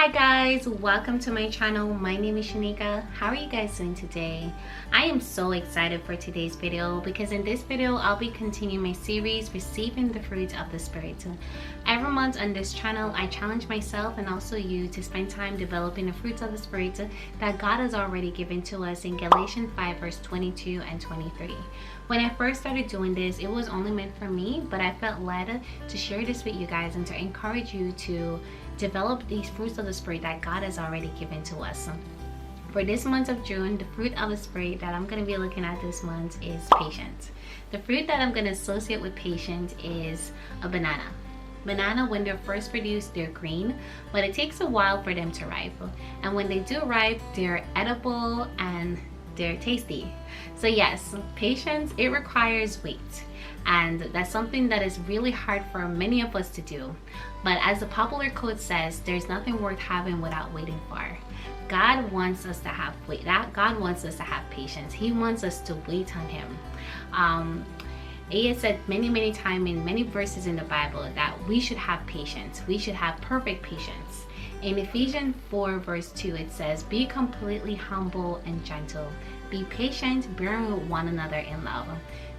Hi guys, welcome to my channel. My name is Shanika. How are you guys doing today? I am so excited for today's video because in this video I'll be continuing my series Receiving the Fruit of the Spirit. Every month on this channel I challenge myself and also you to spend time developing the fruits of the Spirit that God has already given to us in Galatians 5 verse 22 and 23. When I first started doing this, it was only meant for me, but I felt led to share this with you guys and to encourage you to develop these fruits of the Spirit that God has already given to us. For this month of June, the fruit of the Spirit that I'm going to be looking at this month is patience. The fruit that I'm going to associate with patience is a banana. Banana, when they're first produced, they're green, but it takes a while for them to ripe. And when they do ripe, they're edible and they're tasty. So yes, patience, it requires wait. And that's something that is really hard for many of us to do. But as the popular quote says, there's nothing worth having without waiting for. God wants us to have God wants us to have patience. He wants us to wait on Him. He has said many times in many verses in the Bible that we should have patience. We should have perfect patience. In Ephesians 4 verse 2 it says, "Be completely humble and gentle. Be patient, bearing with one another in love."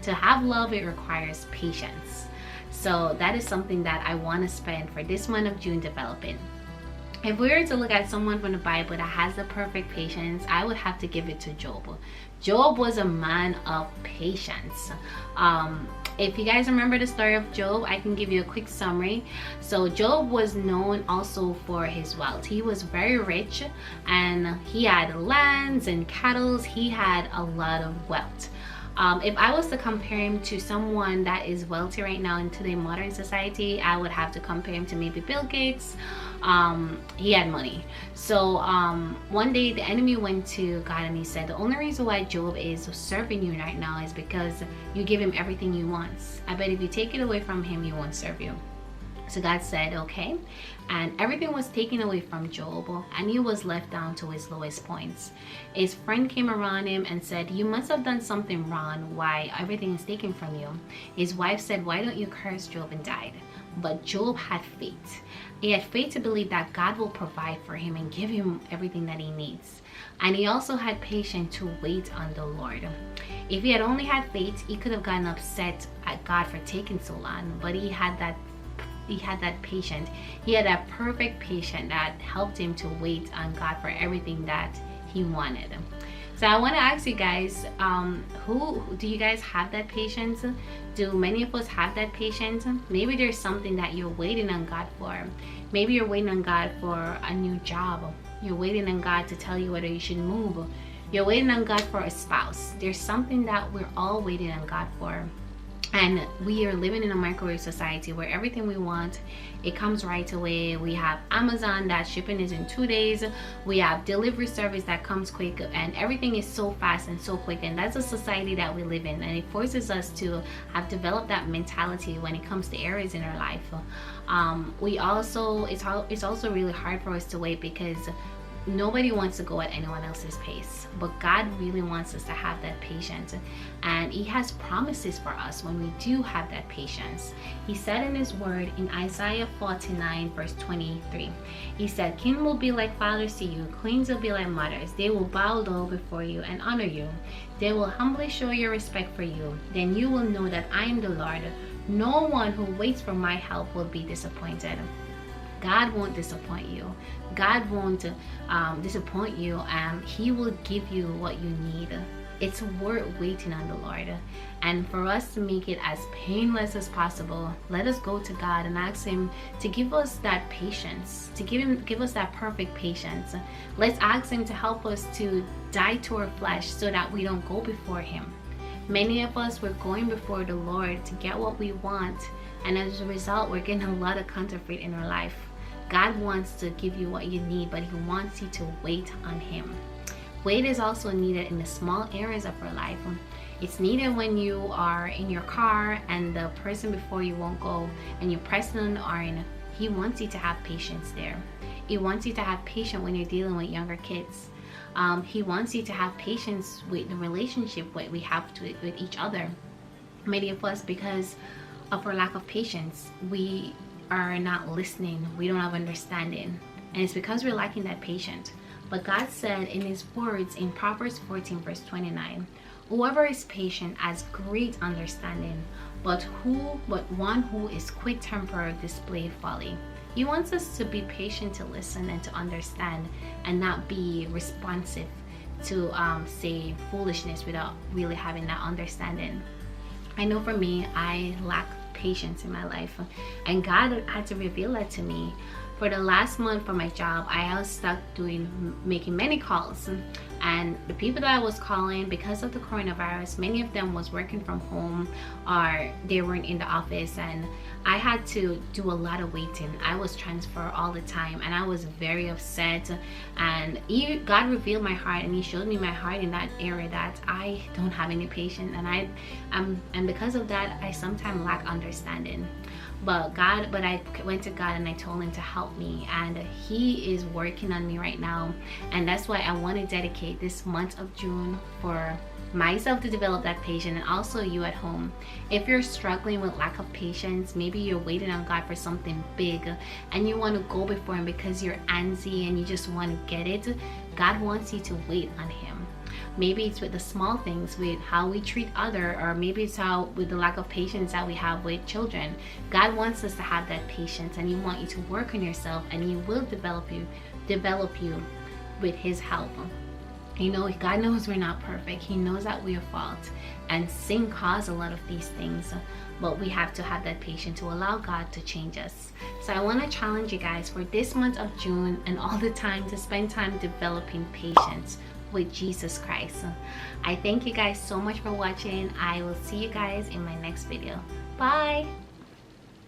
To have love, it requires patience. So that is something that I want to spend for this month of June developing. If we were to look at someone from the Bible that has the perfect patience, I would have to give it to Job. Job was a man of patience. If you guys remember the story of Job, I can give you a quick summary. So Job was known also for his wealth. He was very rich and he had lands and cattle. He had a lot of wealth. If I was to compare him to someone that is wealthy right now in today's modern society, I would have to compare him to maybe Bill Gates. He had money. So one day the enemy went to God and he said, the only reason why Job is serving you right now is because you give him everything he wants. I bet if you take it away from him, he won't serve you. So God said, okay. And everything was taken away from Job and he was left down to his lowest points. His friend came around him and said, you must have done something wrong why everything is taken from you. His wife said, why don't you curse Job, and died. But Job had faith. He had faith to believe that God will provide for him and give him everything that he needs. And he also had patience to wait on the Lord. If he had only had faith, he could have gotten upset at God for taking so long, but he had that patience. He had that perfect patience that helped him to wait on God for everything that he wanted. So I want to ask you guys, who do you guys have that patience? Do many of us have that patience? Maybe there's something that you're waiting on God for. Maybe you're waiting on God for a new job. You're waiting on God to tell you whether you should move. You're waiting on God for a spouse. There's something that we're all waiting on God for. And we are living in a microwave society where everything we want, it comes right away. We have Amazon that shipping is in 2 days. We have delivery service that comes quick, and everything is so fast and so quick. And that's a society that we live in, and it forces us to have developed that mentality when it comes to areas in our life. It's also really hard for us to wait because nobody wants to go at anyone else's pace, but God really wants us to have that patience, and He has promises for us when we do have that patience. He said in His word in Isaiah 49 verse 23, He said, "King will be like fathers to you, queens will be like mothers. They will bow low before you and honor you. They will humbly show your respect for you. Then you will know that I am the Lord. No one who waits for my help will be disappointed." God won't disappoint you. God won't disappoint you. He will give you what you need. It's worth waiting on the Lord. And for us to make it as painless as possible, let us go to God and ask Him to give us that patience, to give us that perfect patience. Let's ask Him to help us to die to our flesh so that we don't go before Him. Many of us, we're going before the Lord to get what we want, and as a result, we're getting a lot of counterfeit in our life. God wants to give you what you need, but He wants you to wait on Him. Wait is also needed in the small areas of our life. It's needed when you are in your car and the person before you won't go and you're pressing on the iron. He wants you to have patience there. He wants you to have patience when you're dealing with younger kids. He wants you to have patience with the relationship we have with each other. Many of us, because of our lack of patience, we are not listening. We don't have understanding. and it's because we're lacking that patience. But God said in his words in Proverbs 14 verse 29, whoever is patient has great understanding, but one who is quick-tempered displays folly. He wants us to be patient, to listen and to understand, and not be responsive to say foolishness without really having that understanding. I know for me, I lack patience in my life, and God had to reveal that to me. For the last month for my job, I was stuck making many calls, and the people that I was calling, because of the coronavirus, many of them was working from home or they weren't in the office, and I had to do a lot of waiting. I was transferred all the time, and I was very upset. And God revealed my heart, and he showed me my heart in that area, that I don't have any patience, and because of that, I sometimes lack understanding. But I went to God and I told him to help me, and he is working on me right now. And that's why I want to dedicate this month of June for myself to develop that patience, and also you at home. If you're struggling with lack of patience, maybe you're waiting on God for something big and you want to go before him because you're antsy and you just want to get it, God wants you to wait on him. Maybe it's with the small things, with how we treat others, or maybe it's with the lack of patience that we have with children. God wants us to have that patience, and he wants you to work on yourself, and he will develop you with his help. You know, God knows we're not perfect. He knows that we're fault, and sin causes a lot of these things, but we have to have that patience to allow God to change us. So I want to challenge you guys for this month of June and all the time to spend time developing patience with Jesus Christ. I thank you guys so much for watching. I will see you guys in my next video. Bye.